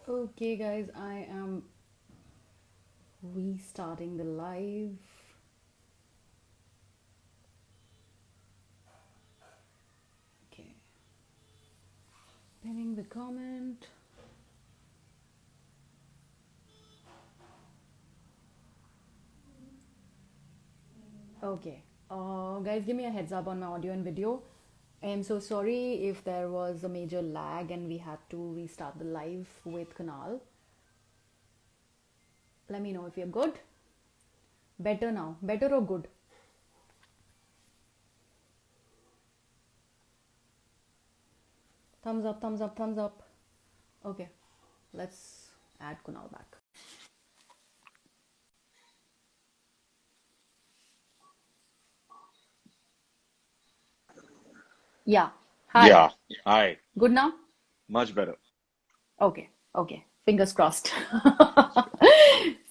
Okay, guys, I am restarting the live. Okay, pinning the comment. Okay, guys, give me a heads up on my audio and video. I am so sorry if there was a major lag and we had to restart the live with Kunal. Let me know if you're good. Better now, better or good? Thumbs up, thumbs up, thumbs up. Okay, let's add Kunal back. Yeah, hi. Yeah. Hi. Good now? Much better. Okay, okay. Fingers crossed.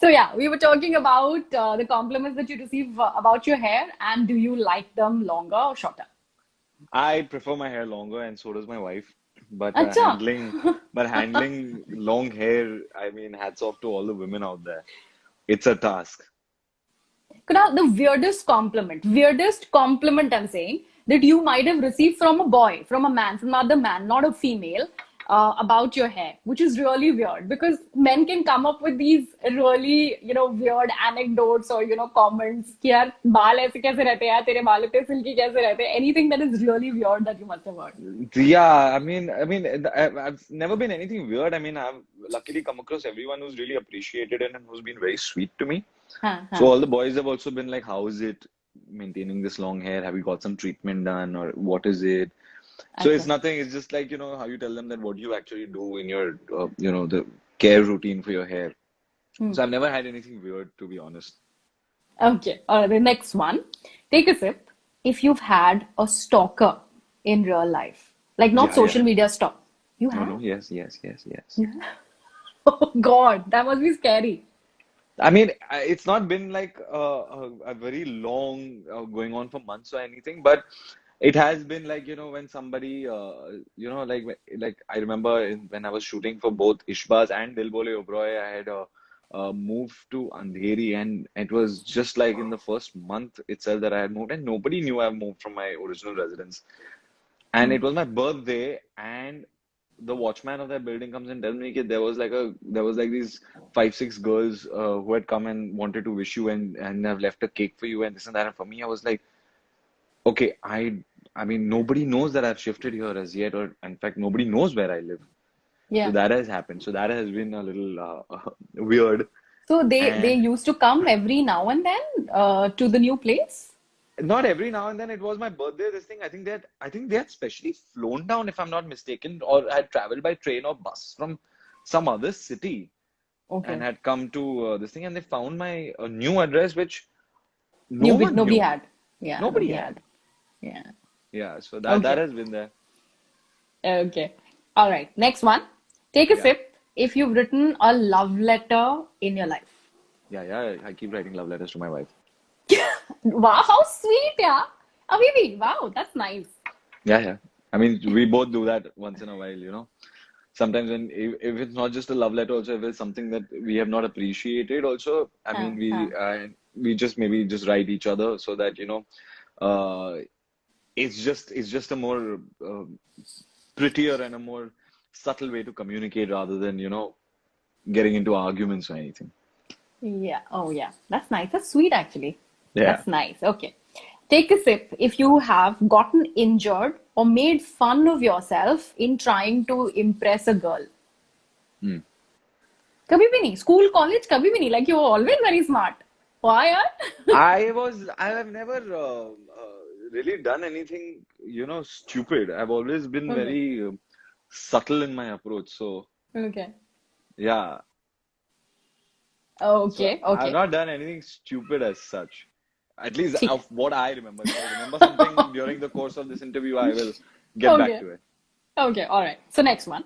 So yeah, we were talking about the compliments that you receive about your hair, and do you like them longer or shorter? I prefer my hair longer, and so does my wife. But Acha. handling long hair, I mean, hats off to all the women out there. It's a task. Kunal, the weirdest compliment I'm saying that you might have received from a boy, from a man, from another man, not a female, about your hair, which is really weird because men can come up with these really, weird anecdotes or, comments. कि यार बाल ऐसे कैसे रहते हैं यार तेरे बाल इतने सिल्की कैसे रहते हैं? Anything that is really weird that you must have heard. Yeah, I've never been anything weird. I mean, I've luckily come across everyone who's really appreciated it and who's been very sweet to me. हाँ So हाँ. all the boys have also been like, "How is it maintaining this long hair? Have you got some treatment done, or what is it?" So it's अच्छा. nothing. It's just like, how you tell them that what you actually do in your, the care routine for your hair. Hmm. So I've never had anything weird, to be honest. Okay. All right. The next one. Take a sip. If you've had a stalker in real life, like not Yeah, yeah. social media stalk, you No, have? no. Yes, yes, yes, yes. Oh God, that must be scary. I mean, it's not been like a very long going on for months or anything, but it has been like, when somebody, like I remember when I was shooting for both Ishqbaaz and Dil Bole Obroy, I had moved to Andheri, and it was just like in the first month itself that I had moved, and nobody knew I moved from my original residence. And it was my birthday, and the watchman of that building comes and tells me that there was like these five, six girls who had come and wanted to wish you and have left a cake for you and this and that. And for me, I was like, okay, I mean, nobody knows that I've shifted here as yet, or in fact, nobody knows where I live. So Yeah. that has happened. So that has been a little weird. So they And used to come every now and then to the new place. not every now and then. It was my birthday. This thing. I think they had specially flown down, if I'm not mistaken, or had traveled by train or bus from some other city and Okay. had come to this thing, and they found my new address, which no Nobody, one nobody knew. had. Yeah, Nobody nobody had. had. Yeah. Yeah, so that Okay. has been there. Okay. All right. Next one. Take a Yeah, sip. If you've written a love letter in your life. yeah. I keep writing love letters to my wife. Wow, how sweet, yeah. Avivi, wow, that's nice. Yeah. I mean, we both do that once in a while. Sometimes when if it's not just a love letter, also if it's something that we have not appreciated, also, I Huh, mean, huh. we just maybe just write each other so that uh, it's just a more prettier and a more subtle way to communicate rather than getting into arguments or anything. Yeah. Oh, yeah. That's nice. That's sweet, actually. Yeah. That's nice. Okay. Take a sip if you have gotten injured or made fun of yourself in trying to impress a girl. Hmm. कभी भी नहीं school college कभी भी नहीं like you were always very smart. Why यार? I have never really done anything, stupid. I've always been Okay. very subtle in my approach. So, Okay. yeah. So Okay. I've Okay. not done anything stupid as such. At least ठीक. of what I remember. If I remember something during the course of this interview, I will get back Okay. to it. Okay, all right. So next one.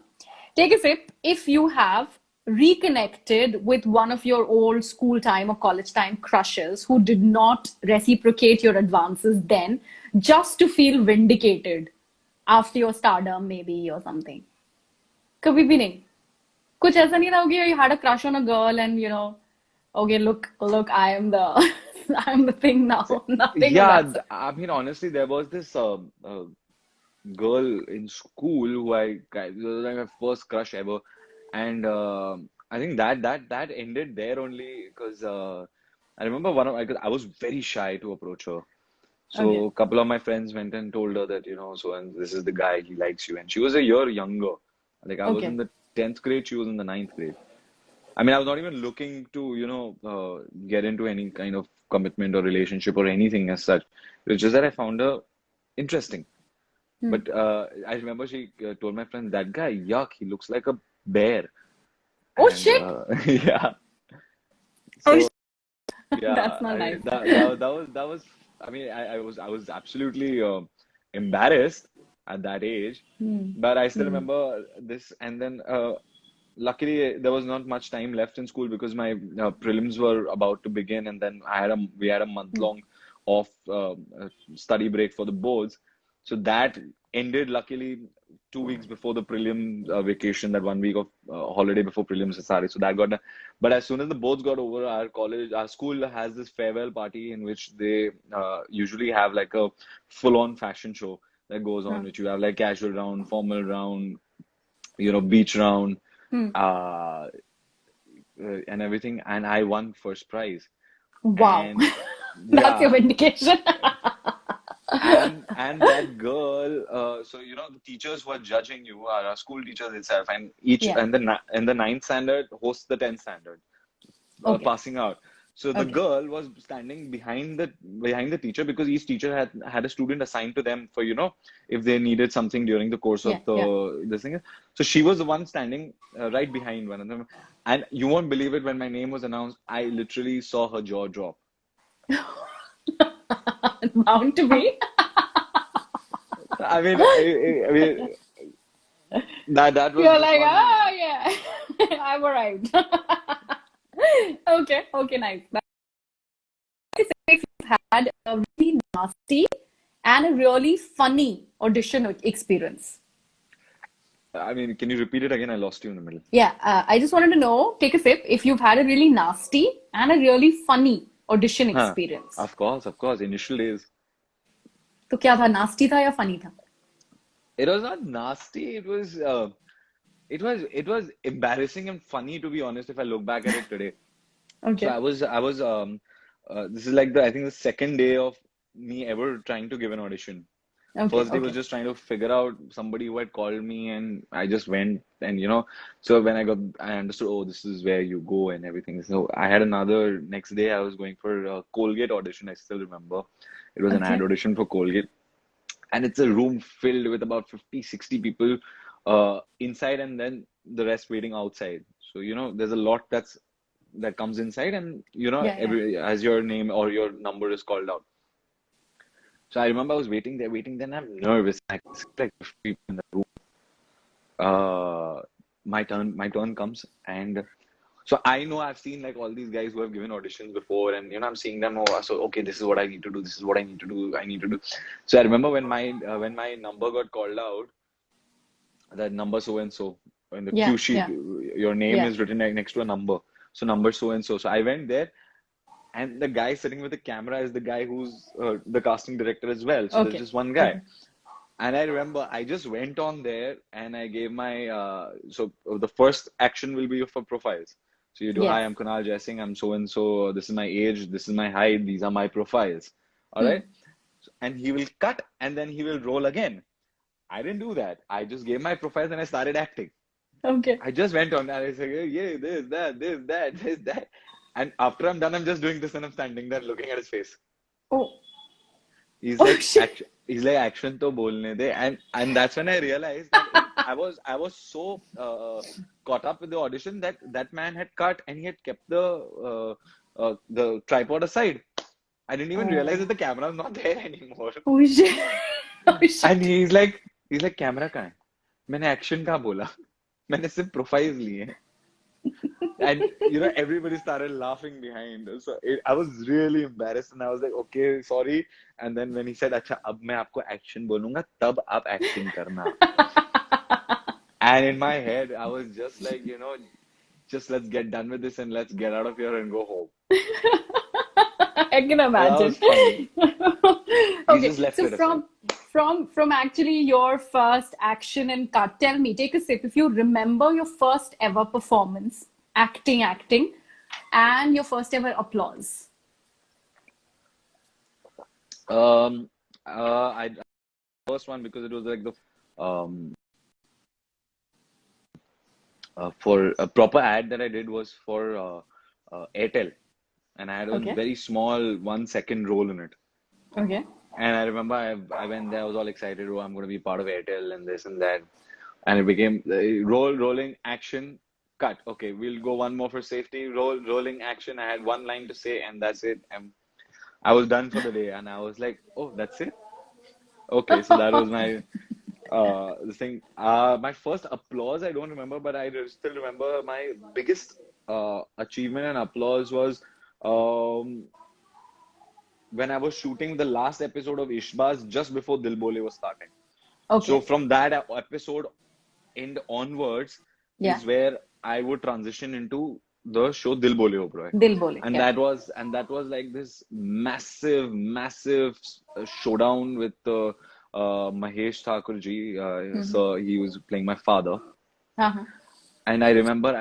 Take a sip if you have reconnected with one of your old school time or college time crushes who did not reciprocate your advances then just to feel vindicated after your stardom maybe or something. कभी भी नहीं. कुछ ऐसा नहीं था कि you had a crush on a girl and okay, look, I am the thing So, now. Nothing of yeah, that sort. I mean, honestly, there was this girl in school who it was like my first crush ever, and I think that ended there only because I remember I was very shy to approach her. So Okay. a couple of my friends went and told her that, so and this is the guy, he likes you. And she was a year younger. Like I was in Okay. the 10th grade, she was in the ninth grade. I mean, I was not even looking to, get into any kind of commitment or relationship or anything as such. It was just that I found her interesting. Hmm. But I remember she told my friend, that guy, yuck, he looks like a bear. Oh And shit! yeah, Oh so shit! yeah, That's not nice. that was. I mean, I was absolutely embarrassed at that age, Hmm. but I still Hmm. remember this. And then, luckily, there was not much time left in school because my prelims were about to begin, and then we had a month Hmm. long off study break for the boards, so that ended luckily 2 weeks before the prelim vacation. That 1 week of holiday before prelims started, so that got done. But as soon as the boards got over, our school has this farewell party in which they usually have like a full-on fashion show that goes on, Huh. which you have like casual round, formal round, beach round, Hmm. uh, and everything. And I won first prize. Wow. And That's your yeah, vindication. and that girl, so the teachers who are judging you are our school teachers itself, and each Yeah. and the ninth standard hosts the 10th standard. Okay. Passing out. So the Okay. girl was standing behind the teacher because each teacher had a student assigned to them for if they needed something during the course Yeah. of Yeah. the this thing. So she was the one standing right behind one of them, and you won't believe it, when my name was announced, I literally saw her jaw drop. Bound to be. I mean, that was You're just like, one. ah, yeah, I've arrived. Okay. Okay. Nice. If you've had a really nasty and a really funny audition experience. I mean, can you repeat it again? I lost you in the middle. Yeah, I just wanted to know, take a sip, if you've had a really nasty and a really funny audition Huh. experience. Of course. Initial days. तो क्या था, nasty था या funny था? It was not nasty. It was embarrassing and funny, to be honest, if I look back at it today. So Okay. this is like I think the second day of me ever trying to give an audition. Okay. First day was Okay. just trying to figure out somebody who had called me, and I just went, and so when I understood, oh, this is where you go and everything. So I had another next day. I was going for a Colgate audition. I still remember. It was an ad Okay. audition for Colgate, and it's a room filled with about 50, 60 people inside, and then the rest waiting outside. So there's a lot that comes inside, and Yeah. Yeah. every as your name or your number is called out. So I remember I was waiting, then I'm nervous. I see like 50 people in the room. uh my turn comes, and so I know I've seen like all these guys who have given auditions before, and I'm seeing them. Oh, so okay, this is what I need to do, this is what I need to do, I need to do. So I remember when my number got called out, that number so and so, in the Yeah. cue sheet, Yeah. your name Yeah. is written next to a number. So number so and so. So I went there, and the guy sitting with the camera is the guy who's the casting director as well. So there's Okay. just one guy. Okay. And I remember I just went on there and I gave my so the first action will be for profiles. So you do, Yes. hi, I'm Kunal Jaisingh, I'm so and so, this is my age, this is my height, these are my profiles. All Hmm. right. And he will cut and then he will roll again. I didn't do that. I just gave my profiles and I started acting. Okay. I just went on and I said, yeah, this, that, this, that. And after I'm done, I'm just doing this and I'm standing there looking at his face. Oh. He's Oh like shit. action. He's like action to bolne de, and that's when I realized that I was so caught up with the audition that that man had cut and he had kept the tripod aside. I didn't even realize Oh. that the camera was not there anymore. Oh shit. Oh And shit. he's like camera कहाँ है? मैंने action कहाँ बोला? मैंने सिर्फ profiles लिए हैं. And everybody started laughing behind. So I was really embarrassed, and I was like, okay, sorry. And then when he said, अच्छा, अब मैं आपको action बोलूँगा, तब आप acting करना. And in my head, I was just like, just let's get done with this and let's get out of here and go home. I can So that imagine. was funny. We Okay, just left so it aside. from actually your first action and cut, tell me, take a sip. If you remember your first ever performance, acting, and your first ever applause. Um, I first one because it was like the um for a proper ad that I did was for Airtel, and I had a Okay, very small 1 second role in it. okay, And I remember I went there, I was all excited, oh, I'm going to be part of Airtel and this and that. And it became rolling action, cut. Okay, we'll go one more for safety, rolling action. I had one line to say, and that's it. And I was done for the day, and I was like, oh, that's it. Okay, so that was my this thing. My first applause, I don't remember, but still remember my biggest achievement and applause was um, when I was shooting the last episode of Ishqbaaaz just before Dil Bole was starting. So okay. from that episode end onwards Yeah, is where I would transition into the show Dil Bole Ho Bro. Dil Bole. And Yeah. that was like this massive showdown with Mahesh Thakur ji. Mm-hmm. So he was playing my father, Uh-huh. and I remember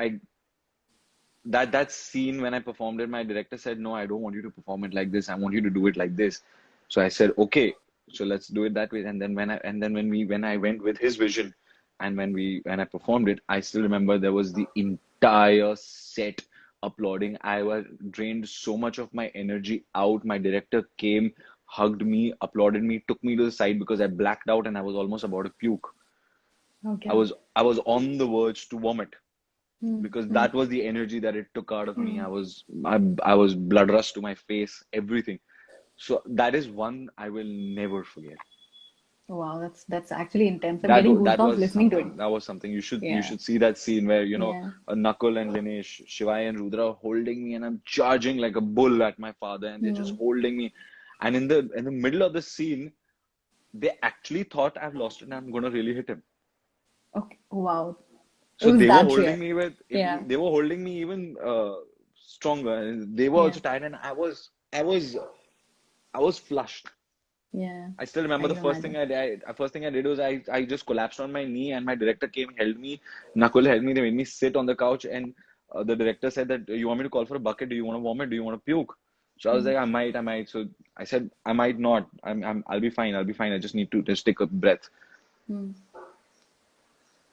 that scene when I performed it, my director said, "No, I don't want you to perform it like this. I want you to do it like this." So I said, "Okay, so let's do it that way." And then when I went with his vision, and when I performed it, I still remember there was the entire set applauding. I was drained so much of my energy out. My director came, hugged me, applauded me, took me to the side because I blacked out and I was almost about to puke. I Okay. was I was on the verge to vomit because Mm-hmm. that was the energy that it took out of me. I was blood rush to my face, everything. So that is one I will never forget. Wow, that's actually intense. I'm getting goosebumps listening to it. That was something. You Yeah, should see that scene where yeah. Nakul and Linesh, Shivai and Rudra are holding me, and I'm charging like a bull at my father, and they're just Hmm. holding me. And in the middle of the scene, they actually thought I've lost it and I'm gonna really hit him. Okay. Wow. It So was they were that holding real. me with Yeah, they were holding me even stronger, and they were yeah, also tired, and I was flushed. yeah. I still I remember the can first thing imagine. I did. First thing I did was I just collapsed on my knee, and my director came, held me. Nakul held me. They made me sit on the couch, and the director said that you want me to call for a bucket? Do you want to vomit? Do you want to puke? So I was Hmm. like, I might. So I said, I might not. I'll be fine. I'll be fine. I just need to just take a breath. Hmm.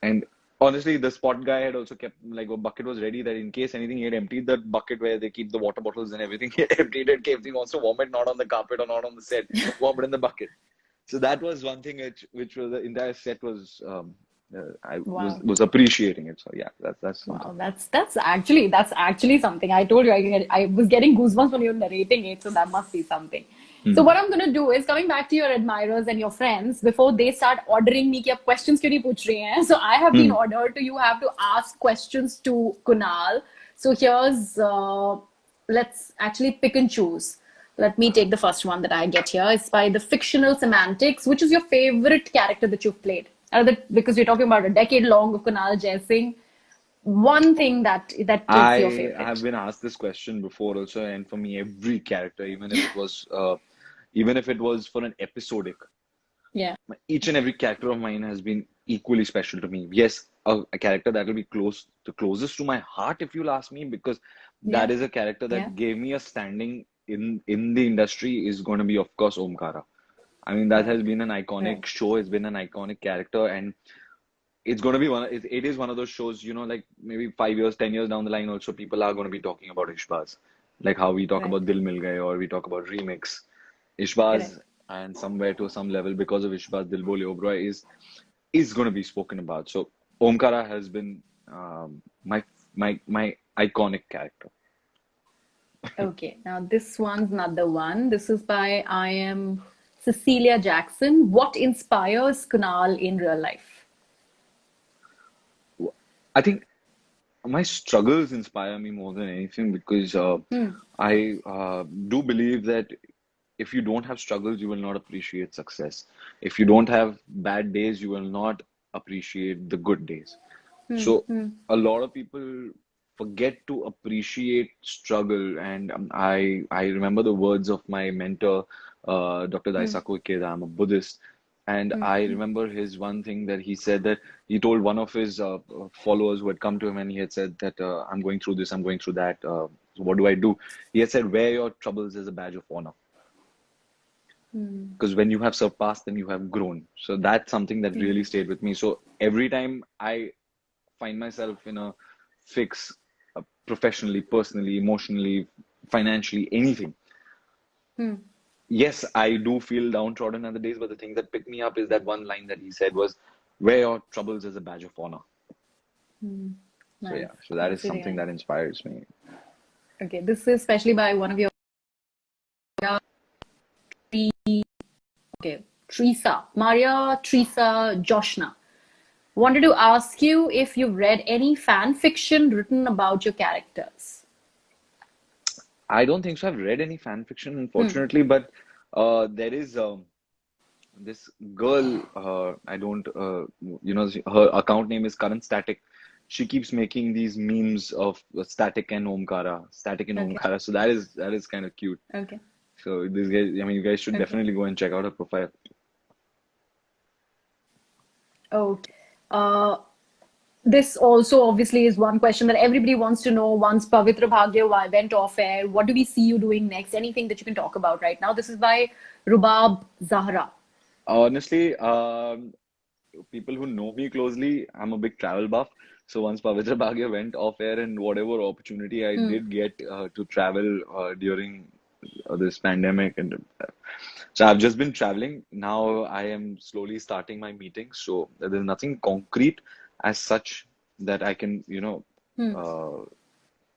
And honestly, the spot guy had also kept like a bucket was ready that in case anything, he had emptied the bucket where they keep the water bottles and everything. He had emptied it in case he wants to vomit not on the carpet or not on the set, vomit in the bucket. So that was one thing which was the entire set was I was Wow. was appreciating it. So yeah, that's something. Wow, that's actually something. I told you I was getting goosebumps when you were narrating it, so that must be something. So Hmm. what I'm gonna do is coming back to your admirers and your friends before they start ordering me कि आप questions क्यों नहीं पूछ रही हैं? So I have been Hmm. ordered to you have to ask questions to Kunal. So here's let's actually pick and choose. Let me take the first one that I get here. It's by the fictional semantics. Which is your favorite character that you've played? Because we're talking about a decade long of Kunal Jaisingh, one thing that is your I have favorite. been asked this question before also, and for me, every character, even if it was for an episodic, Yeah, each and every character of mine has been equally special to me. Yes, a character that will be the closest to my heart, if you'll ask me, because that yeah, is a character yeah. that gave me a standing in the industry is going to be, of course, Omkara. I mean, that Right, has been an right. iconic show. It's been an iconic character, and it's going to be it is one of those shows, like maybe 5 years, 10 years down the line, also people are going to be talking about Ishbaz, like how we talk Right. about Dil Mil Gaye or we talk about Remix. Ishbaz, Correct. and somewhere to some level, because of Ishbaz, Dil Bole Obroy is going to be spoken about. So Omkara has been my iconic character. Okay. Now this one's not the one. This is by I am Cecilia Jackson. What inspires Kunal in real life? I think my struggles inspire me more than anything because Hmm. I do believe that if you don't have struggles, you will not appreciate success. If you don't have bad days, you will not appreciate the good days. Hmm. So Hmm. a lot of people forget to appreciate struggle. And I remember the words of my mentor, Dr. Hmm. Daisaku Ikeda. I'm a Buddhist, and Hmm. I Hmm. remember his one thing that he said, that he told one of his followers who had come to him, and he had said that I'm going through this, I'm going through that. So what do I do? He had said, wear your troubles as a badge of honor. Hmm. Because when you have surpassed, then you have grown. So that's something that Hmm. really stayed with me. So every time I find myself in a fix, professionally, personally, emotionally, financially, anything. Hmm. Yes, I do feel downtrodden other days, but the thing that picked me up is that one line that he said was, wear your troubles as a badge of honor. Hmm. So Nice. yeah, so that is That's really something nice. that inspires me. Okay, this is especially by one of your okay, Maria Teresa Joshna. Wanted to ask you if you've read any fan fiction written about your characters. I don't think so. I've read any fan fiction, Hmm. unfortunately, but there is this girl, I don't, her account name is Current Static. She keeps making these memes of Static and Okay. Omkara. So that is kind of cute. Okay. So this guy, I mean, you guys should Okay. definitely go and check out her profile. Okay. Uh, this also obviously is one question that everybody wants to know. Once Pavitra Bhagya went off air, what do we see you doing next? Anything that you can talk about right now? This is by Rubab Zahra. Honestly, people who know me closely, I'm a big travel buff. So once Pavitra Bhagya went off air, and whatever opportunity I Hmm. did get to travel during this pandemic, and so I've just been traveling. Now I am slowly starting my meetings. So there's nothing concrete as such that I can, Hmm. uh,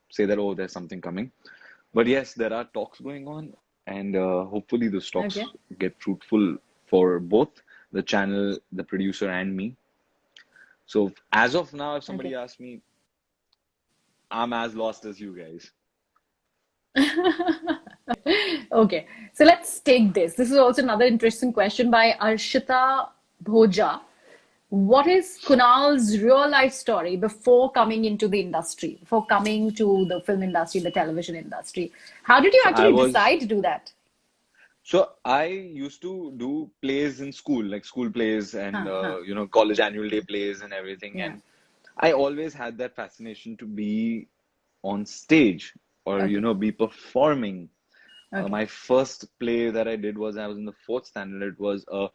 say that, oh, there's something coming. But yes, there are talks going on, and hopefully those talks Okay. get fruitful for both the channel, the producer, and me. So as of now, if somebody Okay. asks me, I'm as lost as you guys. Okay, so let's take this. This is also another interesting question by Arshita Bhoja. What is Kunal's real life story before coming into the industry, before coming to the film industry, the television industry? How did you So I actually was, decide to do that? so I used to do plays in school, like school plays and Huh, huh. college annual day plays and everything. Yeah. And I always had that fascination to be on stage, or Okay. be performing. Okay. My first play that I did was, I was in the fourth standard. It was a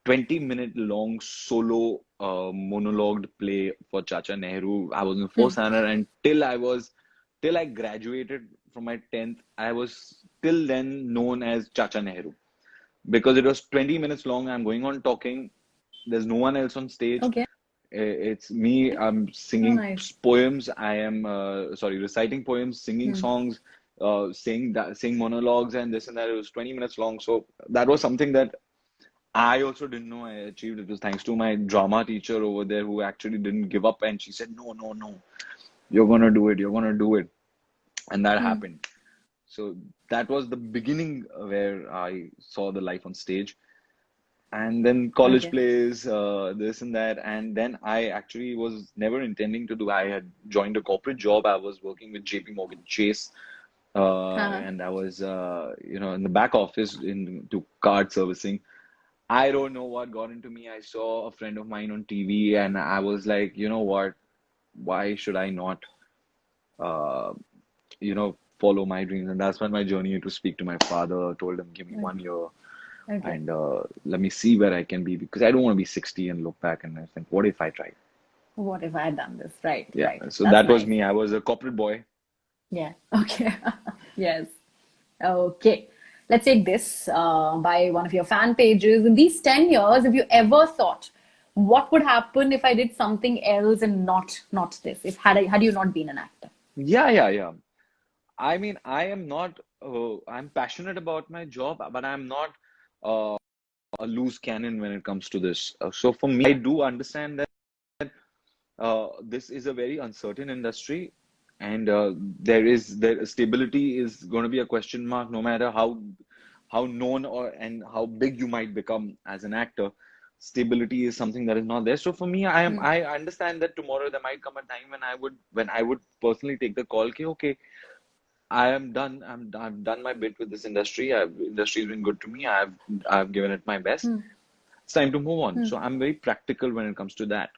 20-minute long solo monologued play for Chacha Nehru. I was in the Hmm. fourth standard, and till I graduated from my 10th, I was till then known as Chacha Nehru, because it was 20 minutes long. I'm going on talking. There's no one else on stage. Okay. It's me. I'm Oh, singing nice. poems. I am reciting poems, singing Hmm. songs, saying monologues, and this and that. It was 20 minutes long. So that was something that I also didn't know I achieved. It was thanks to my drama teacher over there, who actually didn't give up, and she said, "No, no, no, you're gonna do it. You're gonna do it," and that Hmm. happened. So that was the beginning where I saw the life on stage. And then college Okay. plays, this and that. And then I actually was never intending to do. I had joined a corporate job. I was working with JP Morgan Chase, Huh. and I was, in the back office into card servicing. I don't know what got into me. I saw a friend of mine on TV, and I was like, you know what? Why should I not, uh, follow my dreams? And that's when my journey to speak to my father. Told him, give me Okay. 1 year, Okay. and let me see where I can be, because I don't want to be 60 and look back and I think, what if I tried? What if I had done this? Right. Yeah. Right. So That's that was nice. me. I was a corporate boy. Yeah. Okay. Yes. Okay. Let's take this by one of your fan pages. In these 10 years, have you ever thought what would happen if I did something else and not this? If had you not been an actor? Yeah, yeah, yeah. I mean, I am not, I'm passionate about my job, but I'm not uh, a loose cannon when it comes to this. So for me, I do understand that this is a very uncertain industry, and there stability is going to be a question mark, no matter how known or and how big you might become as an actor. stability is something that is not there. So for me, I understand that tomorrow there might come a time when I would personally take the call. Okay, okay, I am done. I've done my bit with this industry. Industry's been good to me. I've given it my best. It's time to move on. So I'm very practical when it comes to that.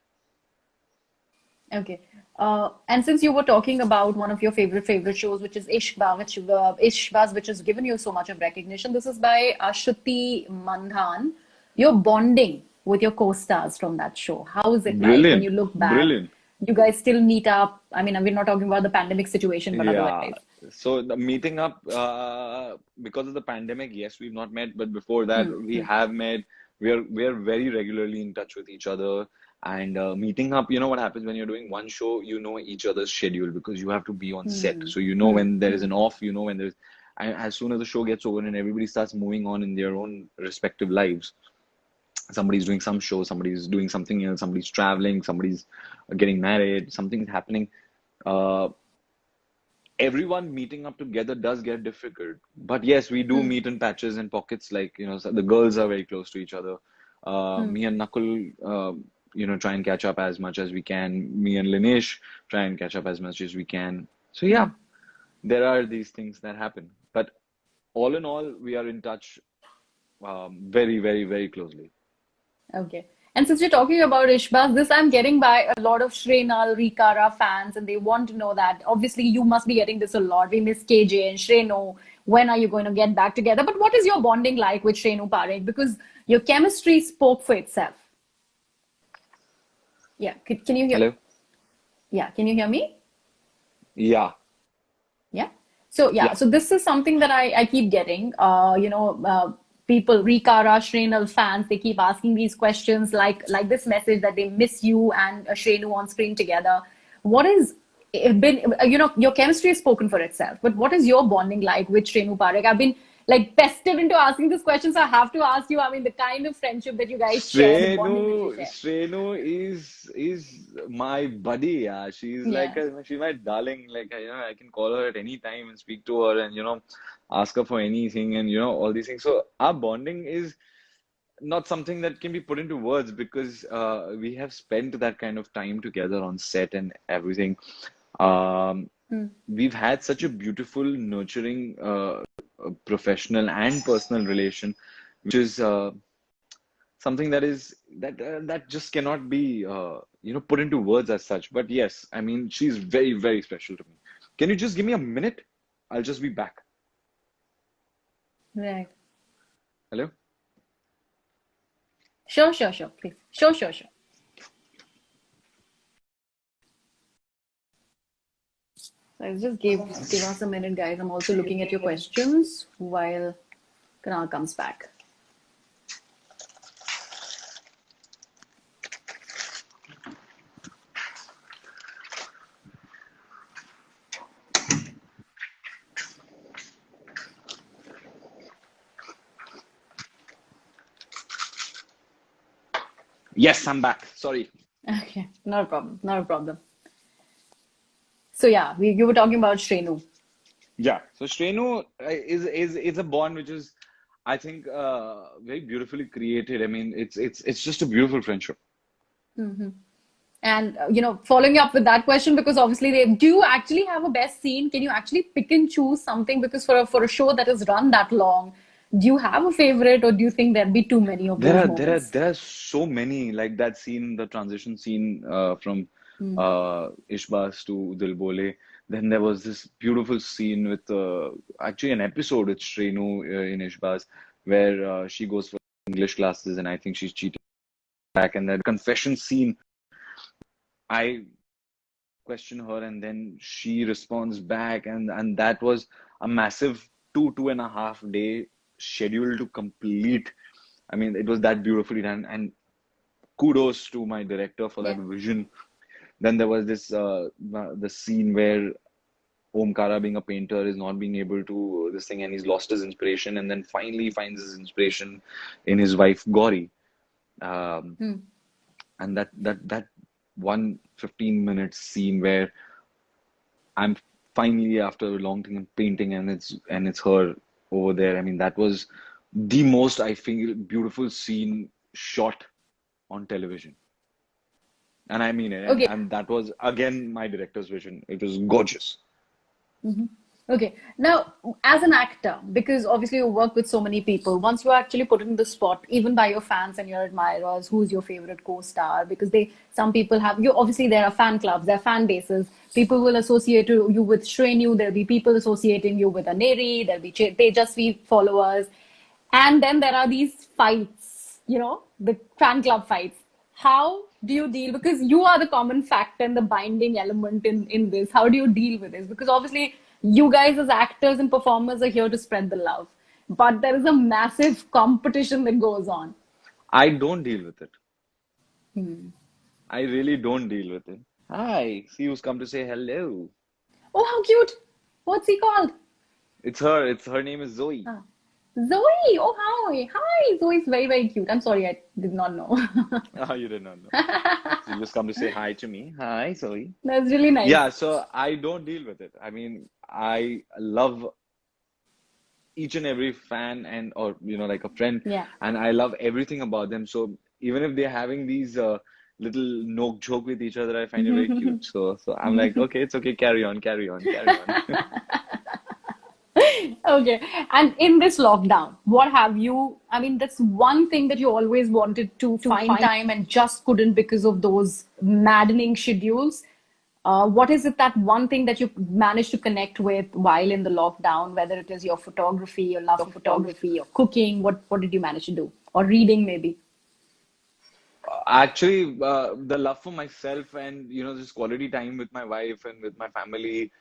Okay. And since you were talking about one of your favorite shows, which is Ishqbaaaz, which has given you so much of recognition, this is by Ashruti Mandhan. You're bonding with your co-stars from that show. How is it like when Brilliant, you look back? brilliant. You guys still meet up? I mean, we're not talking about the pandemic situation, but Yeah. otherwise. So the meeting up, because of the pandemic, yes, we've not met, but before that, Hmm. we have met. We are very regularly in touch with each other, and meeting up. You know what happens when you're doing one show, you know each other's schedule because you have to be on set. Hmm. So you know Hmm. when there is Hmm. an off, you know when there's, and as soon as the show gets over and everybody starts moving on in their own respective lives, somebody's doing some show, somebody's doing something else, somebody's traveling, somebody's getting married, something's happening. Uh, Everyone meeting up together does get difficult. But yes, we do Hmm. meet in patches and pockets. Like, so the girls are very close to each other. Hmm. Me and Nakul, try and catch up as much as we can. Me and Linesh try and catch up as much as we can. So Hmm. yeah, there are these things that happen. But all in all, we are in touch, very, very, very closely. Okay. And since you're talking about Ishbaz, this I'm getting by a lot of Shrenal, Rikara fans, and they want to know that. Obviously, you must be getting this a lot. We miss KJ and Shreno. When are you going to get back together? But what is your bonding like with Shrenu Parekh? Because your chemistry spoke for itself. Yeah. Can you hear? Hello? Yeah. Can you hear me? Yeah, Yeah. So yeah, yeah. so this is something that I keep getting. People, Rikara, Shrenal fans, they keep asking these questions like this message that they miss you and Shrenu on screen together. What is been your chemistry has spoken for itself, but what is your bonding like with Shrenu Parekh? I've been like pestered into asking this question, so I have to ask you. I mean, the kind of friendship that you guys share, the bonding that you share. Shrenu is my buddy. Yeah, Yeah. she's my darling. Like, I can call her at any time and speak to her, and ask her for anything, and all these things. So our bonding is not something that can be put into words because we have spent that kind of time together on set and everything. Um, Hmm. we've had such a beautiful, nurturing, professional and personal relation, which is something that just cannot be put into words as such. But yes, I mean, she's very, very special to me. Can you just give me a minute? I'll just be back. Right. Hello? Sure, sure, sure. Please. Sure, sure, sure. So I'll just give us a minute, guys. I'm also looking at your questions while Kunal comes back. Yes, I'm back. Sorry. Okay, not a problem, not a problem. So yeah, you were talking about Shrenu. Yeah. So Shrenu is a bond which is, I think, very beautifully created. I mean, it's just a beautiful friendship. And following up with that question, because obviously do you actually have a best scene? Can you actually pick and choose something? Because for a show that is run that long, do you have a favorite, or do you think there'd be too many of There those are there are moments? there are so many like that scene, the transition scene from Ishqbaaz to Dil Bole. Then there was this beautiful scene with actually an episode with Shrenu in Ishqbaaz where she goes for English classes and I think she's cheating back, and that confession scene. I question her and then she responds back, and that was a massive 2.5 day schedule to complete. I mean, it was that beautifully done, and kudos to my director for that Yeah. vision. Then there was this the scene where Omkara, being a painter, is not being able to this thing, and he's lost his inspiration, and then finally finds his inspiration in his wife Gauri. Um, Hmm. and that 1 15 minute scene where I'm finally, after a long time painting, and it's her over there. I mean, that was the most, I feel, beautiful scene shot. on television. And I mean it. Okay. And that was again my director's vision. It was gorgeous. Mhm. Okay. Now, as an actor, because obviously you work with so many people, once you're actually put in the spot, even by your fans and your admirers, who's your favorite co-star? Because some people have, you obviously there are fan clubs, there are fan bases. People will associate you with Shrenu. There'll be people associating you with Aneri. There'll be Tejasvi followers. And then there are these fights, the fan club fights. How do you deal? Because you are the common factor and the binding element in this. How do you deal with this? Because obviously, you guys as actors and performers are here to spread the love. But there is a massive competition that goes on. I don't deal with it. Hmm. I really don't deal with it. Hi, see who's come to say hello. Oh, how cute! What's he called? It's her. It's her name is Zoe. Ah, Zoe. Oh, hi. Hi. Zoe's very, very cute. I'm sorry, I did not know. Oh, you did not know. So you just come to say hi to me. Hi, Zoe. That's really nice. Yeah, so I don't deal with it. I mean, I love each and every fan and or like a friend, Yeah. and I love everything about them. So even if they're having these little joke joke with each other, I find it very cute. So I'm like, okay, it's okay, carry on, carry on, carry on. Okay. And in this lockdown, what have you, I mean, that's one thing that you always wanted to find time and just couldn't because of those maddening schedules. What is it, that one thing that you managed to connect with while in the lockdown, whether it is your photography, your love for photography, or cooking? What did you manage to do? Or reading, maybe? Actually, the love for myself and just quality time with my wife and with my family,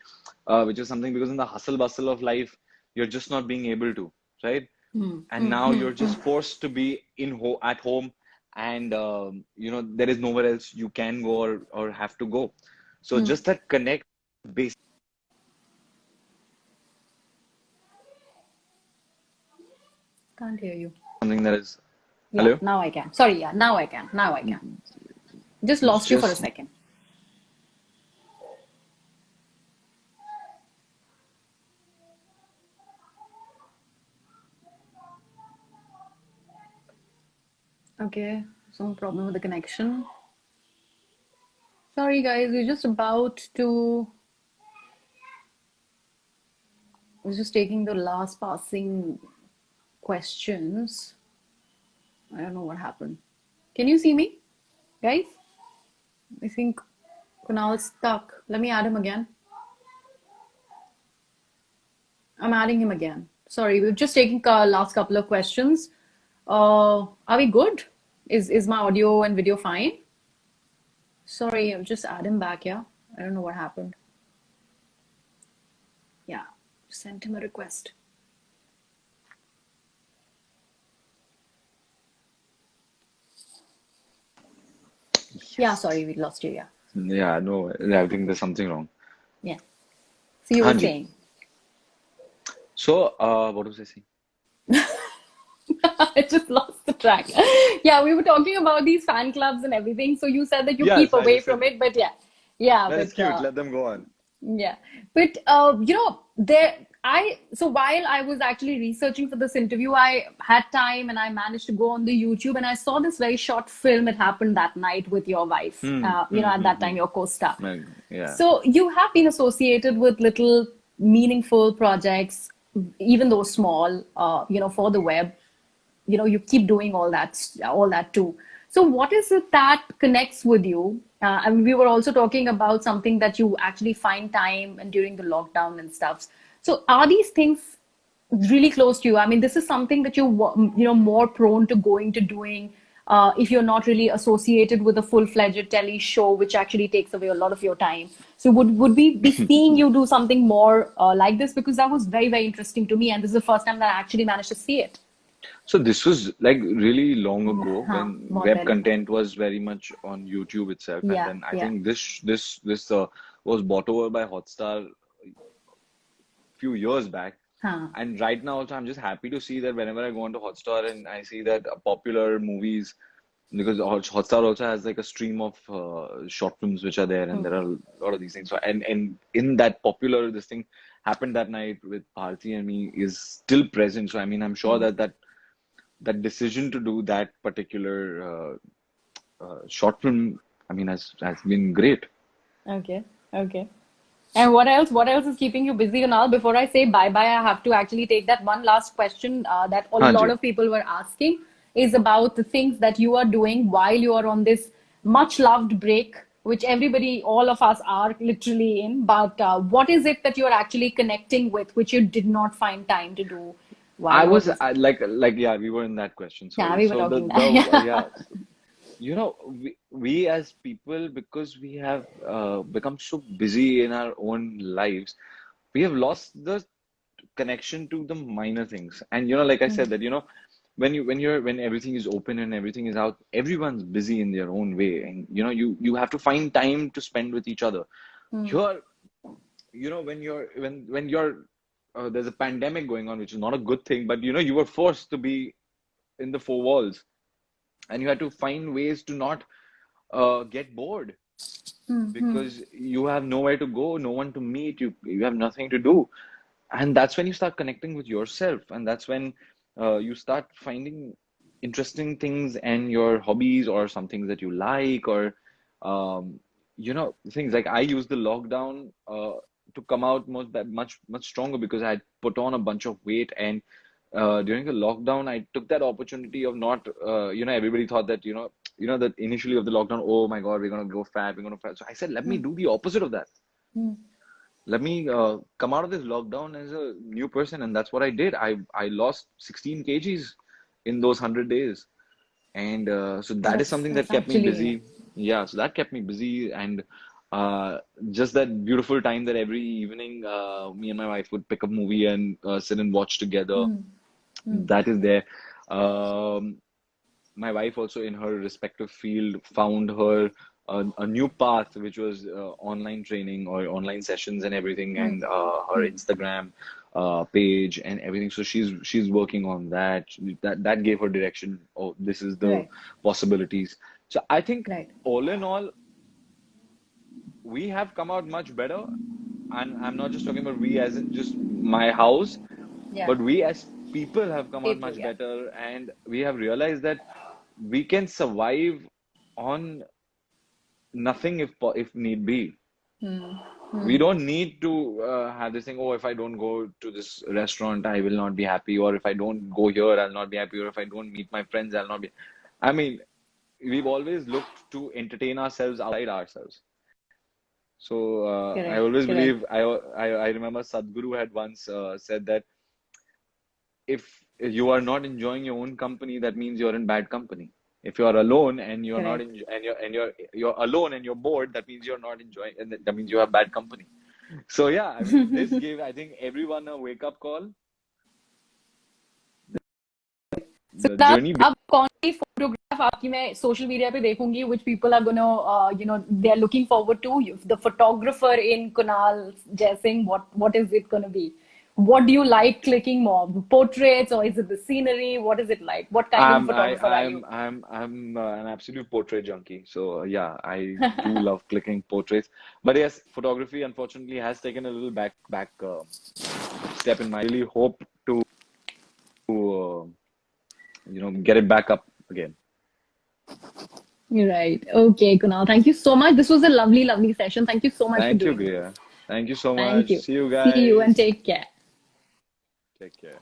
which is something because in the hustle bustle of life, you're just not being able to, right? And now you're just forced to be at home, and there is nowhere else you can go or have to go. So just that connect base Can't hear you. something that is Yeah, hello, now I can. Sorry, yeah, now I can. Now I can. Just lost you for a just second. Okay, some problem with the connection. Sorry, guys, we're just about to. I was just taking the last passing questions. I don't know what happened. Can you see me, guys? I think Kunal is stuck. Let me add him again. I'm adding him again. Sorry, we're just taking last couple of questions. Are we good? Is my audio and video fine? Sorry, I'll just add him back, yeah? I don't know what happened. Yeah, sent him a request. Yeah, sorry, we lost you, yeah. yeah, no, I think there's something wrong. Yeah. So you were Hanji. saying. So, what was I saying? I just lost the track. Yeah, we were talking about these fan clubs and everything. So you said that you keep Yes, I away just from said it, but yeah. Yeah, that is but cute. Let them go on. yeah. But so while I was actually researching for this interview, I had time and I managed to go on the YouTube and I saw this very short film. It happened that night with your wife, at that time, your co-star. Yeah. So you have been associated with little meaningful projects, even though small, for the web. You keep doing all that too. So what is it that connects with you? I mean, we were also talking about something that you actually find time and during the lockdown and stuff. So are these things really close to you? I mean, this is something that more prone to going to doing if you're not really associated with a full-fledged telly show, which actually takes away a lot of your time. So would we be seeing you do something more like this? Because that was very, very interesting to me, and this is the first time that I actually managed to see it. So this was like really long ago when बहुत web पहले. content was very much on YouTube itself, and Yeah, then I yeah. think this was bought over by Hotstar few years back. हाँ. And right now also I'm just happy to see that whenever I go onto Hotstar and I see that popular movies, because Hotstar also has like a stream of short films which are there, and there are a lot of these things. So and in that popular this thing happened that night with Bharti and me is still present. So I mean I'm sure that decision to do that particular short film, I mean, has been great. Okay, okay. And what else? What else is keeping you busy now? Before I say bye bye, I have to actually take that one last question that a हाँ lot ji. of people were asking is about the things that you are doing while you are on this much loved break, which everybody, all of us are literally in. But what is it that you're actually connecting with, which you did not find time to do while I you were was busy? yeah, we were in that question. Yeah, Sorry. we were So talking that. the Yeah. yeah, you know, we as people, because we have become so busy in our own lives, we have lost the connection to the minor things. And like I Hmm. said, that when everything is open and everything is out, everyone's busy in their own way, and you have to find time to spend with each other. Hmm. You're when you're there's a pandemic going on, which is not a good thing, but you were forced to be in the four walls, and you had to find ways to not get bored, Hmm. Hmm. because you have nowhere to go, no one to meet, you have nothing to do. And that's when you start connecting with yourself, and that's when you start finding interesting things and your hobbies, or some things that you like, or um, things like I used the lockdown to come out much stronger, because I had put on a bunch of weight. And during the lockdown, I took that opportunity of not everybody thought that that initially of the lockdown, oh my God, we're gonna go fat, we're gonna fat. So I said, let me Hmm. do the opposite of that. Hmm. Let me come out of this lockdown as a new person, and that's what I did. I lost 16 kgs in those 100 days, and so that is something that That's kept me actually busy. Yeah, so that kept me busy, and uh, just that beautiful time that every evening me and my wife would pick a movie and sit and watch together. hmm. Hmm. That is there. Um, my wife also, in her respective field, found her a new path, which was online training or online sessions and everything, Hmm. and her Hmm. Instagram page and everything. So she's working on that. That gave her direction. Oh, this is the Right. possibilities. So I think, Right. all in all, we have come out much better. And I'm not just talking about we as in just my house, Yeah. but we as people have come out People, much yeah. better, and we have realized that we can survive on nothing if need be. Hmm. We Hmm. don't need to have this thing, oh, if I don't go to this restaurant, I will not be happy, or if I don't go here, I'll not be happy, or if I don't meet my friends, I'll not be. I mean, we've always looked to entertain ourselves outside ourselves. So I Correct. always Correct. believe, I remember Sadhguru had once said that if you are not enjoying your own company, that means you're in bad company. If you are alone and you're not Correct. enjoy and you're alone and you're bored, that means you're not enjoying, and that means you have bad company. So yeah, I mean, this gave, I think, everyone a wake up call. So The now, journey. अब कौन सी photograph आपकी मैं social media पे देखूंगी, which people are gonna, they are looking forward to. The photographer in Kunal Jaisingh, what is it gonna be? What do you like clicking more? Portraits, or is it the scenery? What is it like? What kind of photographer are you? I'm an absolute portrait junkie. So yeah, I do love clicking portraits. But yes, photography unfortunately has taken a little back step in my. Really hope to get it back up again. Right. Okay, Kunal. Thank you so much. This was a lovely, lovely session. Thank you so much for Thank you, doing this. Griha. Thank you so Thank much. you. See you See you and guys. take care. Take care.